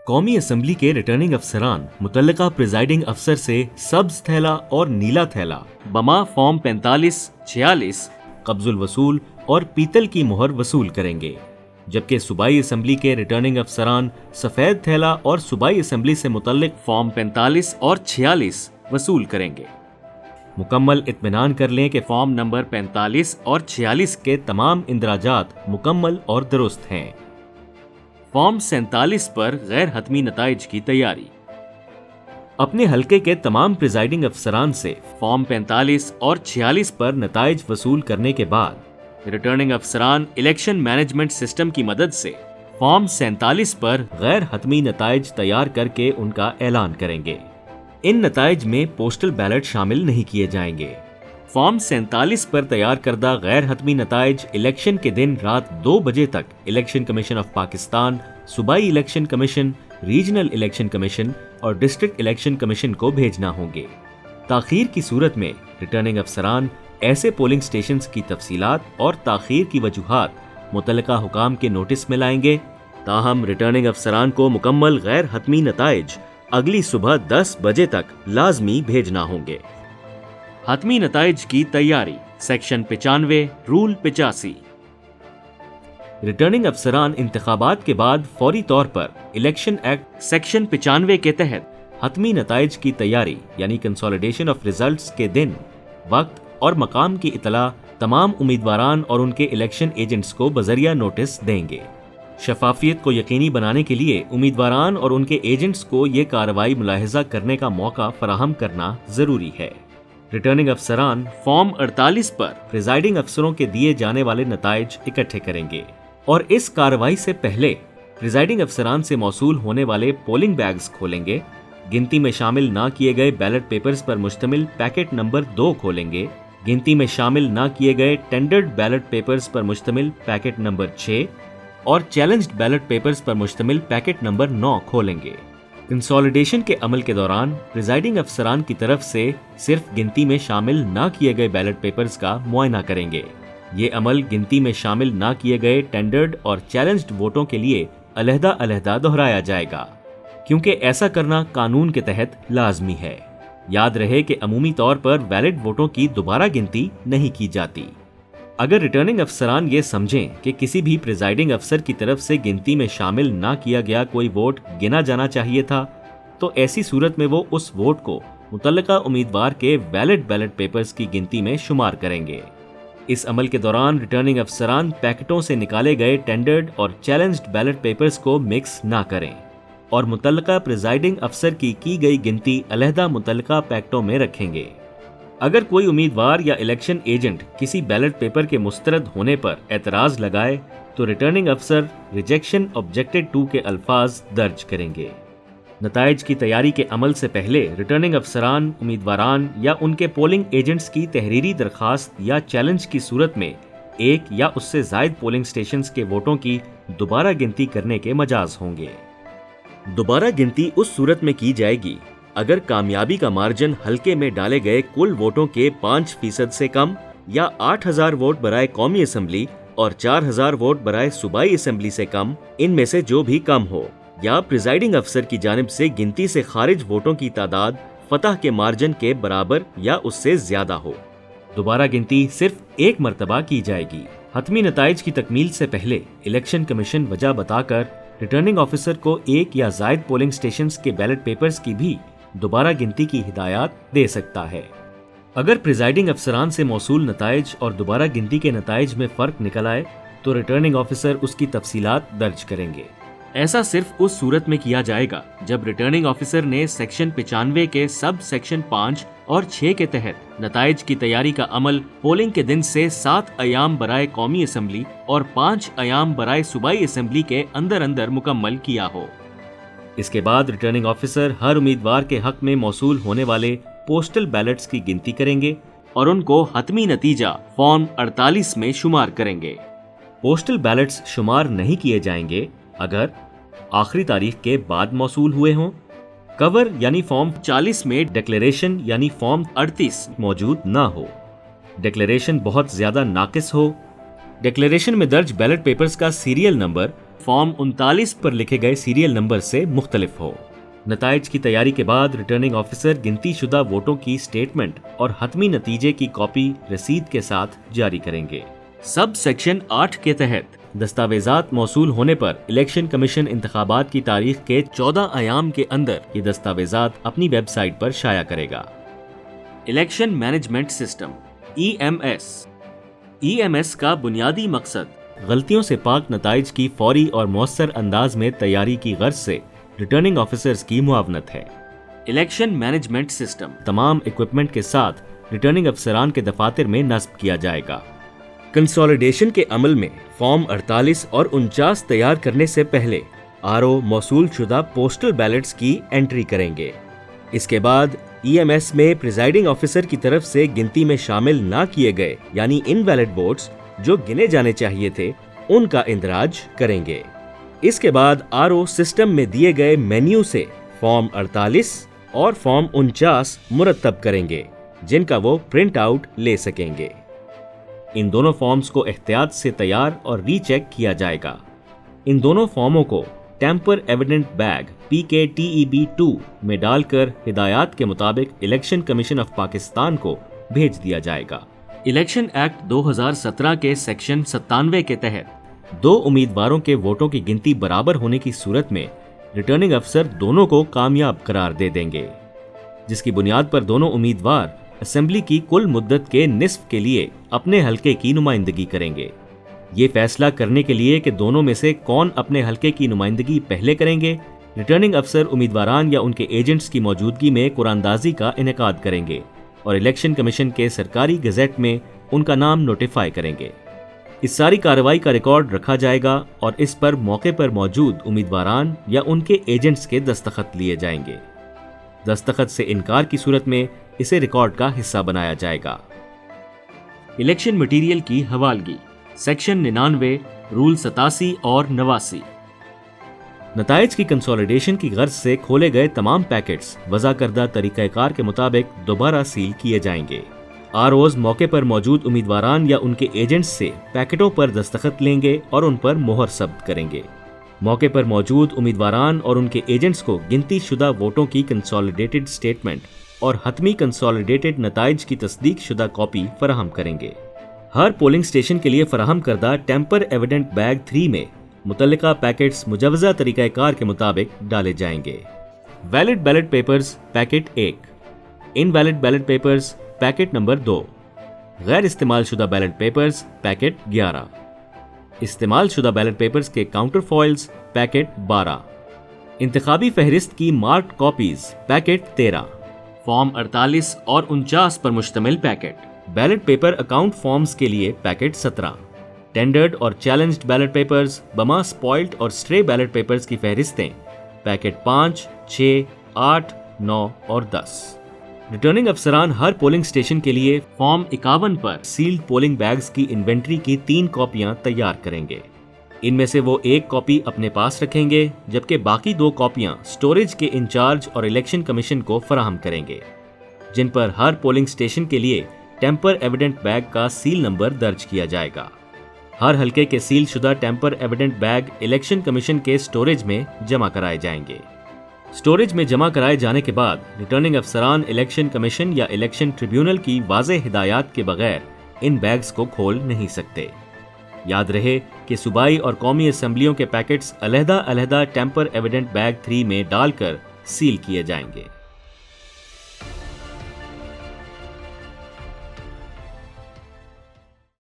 कौमी असम्बली के रिटर्निंग अफसरान मुतल्लिका प्रिजाइडिंग अफसर से सब्ज थैला और नीला थैला बमा फॉर्म 45-46 कब्जुल वसूल और पीतल की मोहर वसूल करेंगे, जबकि सूबाई असम्बली के रिटर्निंग अफसरान सफ़ेद थैला और सूबाई असम्बली से मुतल्लिक फॉर्म 45 और 46 वसूल करेंगे। मुकम्मल इत्मीनान कर लें कि फॉर्म नंबर 45 और 46 के तमाम इंदराजात मुकम्मल और दुरुस्त हैं। फॉर्म 47 पर गैर हतमी नताइज की तैयारी। अपने हलके के तमाम प्रिजाइडिंग अफसरान से फॉर्म 45 और 46 पर नताइज वसूल करने के बाद रिटर्निंग अफसरान इलेक्शन मैनेजमेंट सिस्टम की मदद से फॉर्म 47 पर गैर हतमी नताइज तैयार करके उनका ऐलान करेंगे। इन नताइज में पोस्टल बैलेट शामिल नहीं किए जाएंगे। फॉर्म 47 पर तैयार करदा गैर हतमी नताइज इलेक्शन के दिन रात 2 बजे तक इलेक्शन कमीशन ऑफ पाकिस्तान, सूबाई election commission, regional election commission और डिस्ट्रिक्ट इलेक्शन कमीशन को भेजना होंगे। ताखीर की सूरत में रिटर्निंग अफसरान ऐसे पोलिंग स्टेशंस की तफसीलात और ताखीर की वजूहात मुतल्लिका हुकाम के नोटिस में लाएंगे। ताहम रिटर्निंग अफसरान को मुकम्मल गैर हतमी नताइज अगली सुबह 10 बजे तक लाजमी भेजना होंगे। हतमी नताइज की तैयारी। Section 95 rule 85। रिटर्निंग अफसरान इंतखाबात के बाद फौरी तौर पर इलेक्शन एक्ट सेक्शन 95 के तहत हतमी नताइज की तैयारी यानी कंसोलिडेशन ऑफ रिजल्ट्स के दिन, वक्त और मकाम की इतला तमाम उम्मीदवारान और उनके इलेक्शन एजेंट्स को बजरिया नोटिस देंगे। शफाफियत को यकीनी बनाने के लिए उम्मीदवारान और उनके एजेंट्स को ये कार्रवाई मुलाहिजा करने का मौका फराहम करना जरूरी है। रिटर्निंग अफसरान फॉर्म 48 पर प्रिजाइडिंग अफसरों के दिए जाने वाले नताइज इकट्ठे करेंगे और इस कार्रवाई से पहले प्रिजाइडिंग अफसरान से मौसूल होने वाले पोलिंग बैग्स खोलेंगे। गिनती में शामिल ना किए गए बैलेट पेपर्स पर मुश्तमिल पैकेट नंबर 2 खोलेंगे। गिनती में शामिल ना किए गए टेंडर्ड बैलेट पेपर्स पर मुश्तमिल पैकेट नंबर 6 और चैलेंज्ड बैलेट पेपर्स पर मुश्तमिल पैकेट नंबर 9 खोलेंगे। कंसोलिडेशन के अमल के दौरान प्रिजाइडिंग अफसरान की तरफ से सिर्फ गिनती में शामिल ना किए गए बैलेट पेपर्स का मुआयना करेंगे। ये अमल गिनती में शामिल ना किए गए टेंडर्ड और चैलेंज्ड वोटों के लिए अलहदा-अलहदा दोहराया जाएगा, क्योंकि ऐसा करना कानून के तहत लाजमी है। याद रहे कि अमूमी तौर पर वैलिड वोटों की दोबारा गिनती नहीं की जाती। अगर रिटर्निंग अफसरान ये समझें कि किसी भी प्रिजाइडिंग अफसर की तरफ से गिनती में शामिल ना किया गया कोई वोट गिना जाना चाहिए था, तो ऐसी सूरत में वो उस वोट को मुतल्लिका उम्मीदवार के वैलिड बैलेट पेपर्स की गिनती में शुमार करेंगे। इस अमल के दौरान रिटर्निंग अफसरान पैकेटों से निकाले गए टेंडर्ड और चैलेंज्ड बैलेट पेपर्स को मिक्स ना करें और मुतल्लिका प्रिजाइडिंग अफसर की गई गिनती अलहदा मुतल्लिका पैकेटों में रखेंगे। अगर कोई उम्मीदवार या इलेक्शन एजेंट किसी बैलेट पेपर के मुस्तरद होने पर एतराज लगाए तो रिटर्निंग अफसर रिजेक्शन ऑब्जेक्टेड टू के अल्फाज दर्ज करेंगे। नताइज की तैयारी के अमल से पहले रिटर्निंग अफसरान उम्मीदवारान या उनके पोलिंग एजेंट्स की तहरीरी दरखास्त या चैलेंज की सूरत में एक या उससे जायद पोलिंग स्टेशंस के वोटों की दोबारा गिनती करने के मजाज होंगे। दोबारा गिनती उस सूरत में की जाएगी अगर कामयाबी का मार्जिन हलके में डाले गए कुल वोटों के 5% से कम या 8,000 वोट बराए कौमी असम्बली और 4,000 वोट बराए सूबाई असम्बली से कम, इनमें से जो भी कम हो, या प्रिजाइडिंग अफसर की जानिब से गिनती से खारिज वोटों की तादाद फतह के मार्जिन के बराबर या उससे ज्यादा हो। दोबारा गिनती सिर्फ एक मरतबा की जाएगी। हतमी नताइज की तकमील से पहले इलेक्शन कमीशन वजह बताकर रिटर्निंग ऑफिसर को एक या जायद पोलिंग स्टेशंस के बैलेट पेपर्स की भी दोबारा गिनती की हिदायत दे सकता है। अगर प्रिजाइडिंग अफसरान से मौसूल नताइज और दोबारा गिनती के नताइज में फ़र्क निकल आए तो रिटर्निंग ऑफिसर उसकी तफसीलात दर्ज करेंगे। ऐसा सिर्फ उस सूरत में किया जाएगा जब रिटर्निंग ऑफिसर ने सेक्शन 95 के सब सेक्शन 5 और 6 के तहत नताइज की तैयारी का अमल पोलिंग के दिन से 7 अयाम बराए कौमी असम्बली और 5 अयाम बराए सूबाई असम्बली के अंदर अंदर मुकम्मल किया हो। इसके बाद रिटर्निंग ऑफिसर हर उम्मीदवार के हक में मौसूल होने वाले पोस्टल बैलेट्स की गिनती करेंगे और उनको हतमी नतीजा फॉर्म 48 में शुमार करेंगे। पोस्टल बैलेट्स शुमार नहीं किए जाएंगे अगर आखिरी तारीख के बाद मौसूल हुए हों, कवर यानी फॉर्म 40 में डिक्लेरेशन यानी फॉर्म 38 मौजूद ना हो, डिक्लेरेशन बहुत ज्यादा नाकिस हो, ڈکلیریشن میں درج بیلٹ پیپرز کا سیریل نمبر فارم 39 پر لکھے گئے سیریل نمبر سے مختلف ہو۔ نتائج کی تیاری کے بعد ریٹرننگ آفیسر گنتی شدہ ووٹوں کی سٹیٹمنٹ اور حتمی نتیجے کی کاپی رسید کے ساتھ جاری کریں گے۔ سب سیکشن 8 کے تحت دستاویزات موصول ہونے پر الیکشن کمیشن انتخابات کی تاریخ کے 14 ایام کے اندر یہ دستاویزات اپنی ویب سائٹ پر شائع کرے گا۔ Election management system E M S کا بنیادی مقصد غلطیوں سے پاک نتائج کی فوری اور مؤثر انداز میں تیاری کی غرض سے ریٹرننگ آفیسرز کی معاونت ہے۔ الیکشن مینجمنٹ سسٹم تمام اکوپمنٹ کے ساتھ ریٹرننگ افسران کے دفاتر میں نصب کیا جائے گا۔ کنسالیڈیشن کے عمل میں فارم 48 اور 49 تیار کرنے سے پہلے موصول شدہ پوسٹل بیلٹس کی انٹری کریں گے۔ اس کے بعد ای ایم ایس میں پریزائڈنگ آفیسر کی طرف سے گنتی میں شامل نہ کیے گئے یعنی انویلڈ ووٹس جو گنے جانے چاہیے تھے ان کا اندراج کریں گے۔ اس کے بعد سسٹم میں دیے گئے مینیو سے فارم 48 اور فارم 49 مرتب کریں گے جن کا وہ پرنٹ آؤٹ لے سکیں گے۔ ان دونوں فارمز کو احتیاط سے تیار اور ری چیک کیا جائے گا۔ ان دونوں فارموں کو ٹیمپر ایویڈنٹ بیگ PKTEB-2 میں ڈال کر ہدایات کے مطابق الیکشن کمیشن آف پاکستان کو بھیج دیا جائے گا۔ الیکشن ایکٹ 2017 کے سیکشن 97 کے تحت 2 امیدواروں کے ووٹوں کی گنتی برابر ہونے کی صورت میں ریٹرننگ افسر دونوں کو کامیاب قرار دے دیں گے، جس کی بنیاد پر دونوں امیدوار اسمبلی کی کل مدت کے نصف کے لیے اپنے حلقے کی نمائندگی کریں گے۔ یہ فیصلہ کرنے کے لیے کہ دونوں میں سے کون اپنے حلقے کی نمائندگی پہلے کریں گے، ریٹرننگ افسر امیدواران یا ان کے ایجنٹس کی موجودگی میں قرآندازی کا انعقاد کریں گے اور الیکشن کمیشن کے سرکاری گزٹ میں ان کا نام نوٹیفائی کریں گے۔ اس ساری کارروائی کا ریکارڈ رکھا جائے گا اور اس پر موقع پر موجود امیدواران یا ان کے ایجنٹس کے دستخط لیے جائیں گے۔ دستخط سے انکار کی صورت میں اسے ریکارڈ کا حصہ بنایا جائے گا۔ الیکشن مٹیریل کی حوالگی سیکشن 99 رول 87 اور 89۔ نتائج کی کنسالیڈیشن کی غرض سے کھولے گئے تمام پیکٹس وضع کردہ طریقہ کار کے مطابق دوبارہ سیل کیے جائیں گے۔ موقع پر موجود امیدواران یا ان کے ایجنٹس سے پیکٹوں پر دستخط لیں گے اور ان پر مہر ثبت کریں گے۔ موقع پر موجود امیدواران اور ان کے ایجنٹس کو گنتی شدہ ووٹوں کی کنسالیڈیٹڈ سٹیٹمنٹ اور حتمی کنسالیڈیٹڈ نتائج کی تصدیق شدہ کاپی فراہم کریں گے۔ ہر پولنگ سٹیشن کے لیے فراہم کردہ ٹیمپر ایویڈنٹ بیگ 3 میں متعلقہ پیکٹس مجوزہ طریقہ کار کے مطابق ڈالے جائیں گے۔ Valid ballot papers packet 1، invalid ballot papers packet number 2، غیر استعمال شدہ بیلٹ پیپرز پیکٹ 11، استعمال شدہ بیلٹ پیپرز کے کاؤنٹر فوائلز پیکٹ 12، انتخابی فہرست کی مارکڈ کاپیز پیکٹ 13، فارم 48 اور 49 پر مشتمل packet, ballot paper account forms کے لیے پیکٹ 17، ٹینڈرڈ اور چیلنجڈ بیلٹ پیپرز بما سپوائلڈ اور سٹرے بیلٹ پیپرز کی فہرستیں پیکٹ 5، 6، 8، 9 اور 10۔ ریٹرننگ افسران ہر پولنگ سٹیشن کے لیے فارم 51 پر سیلڈ پولنگ بیگز کی انوینٹری کی 3 کاپیاں تیار کریں گے۔ ان میں سے وہ 1 کاپی اپنے پاس رکھیں گے جبکہ باقی 2 کاپیاں سٹوریج کے انچارج اور الیکشن کمیشن کو فراہم کریں گے، جن پر ہر پولنگ سٹیشن کے لیے ٹیمپر ایویڈنٹ بیگ کا سیل نمبر درج کیا جائے گا۔ ہر حلقے کے سیل شدہ tamper evident bag election commission کے سٹوریج میں جمع کرائے جائیں گے۔ سٹوریج میں جمع کرائے جانے کے بعد ریٹرننگ افسران الیکشن کمیشن یا الیکشن ٹریبیونل کی واضح ہدایات کے بغیر ان بیگز کو کھول نہیں سکتے۔ یاد رہے کہ صوبائی اور قومی اسمبلیوں کے پیکٹس علیحدہ علیحدہ ٹیمپر ایویڈنٹ بیگ 3 میں ڈال کر سیل کیے جائیں گے۔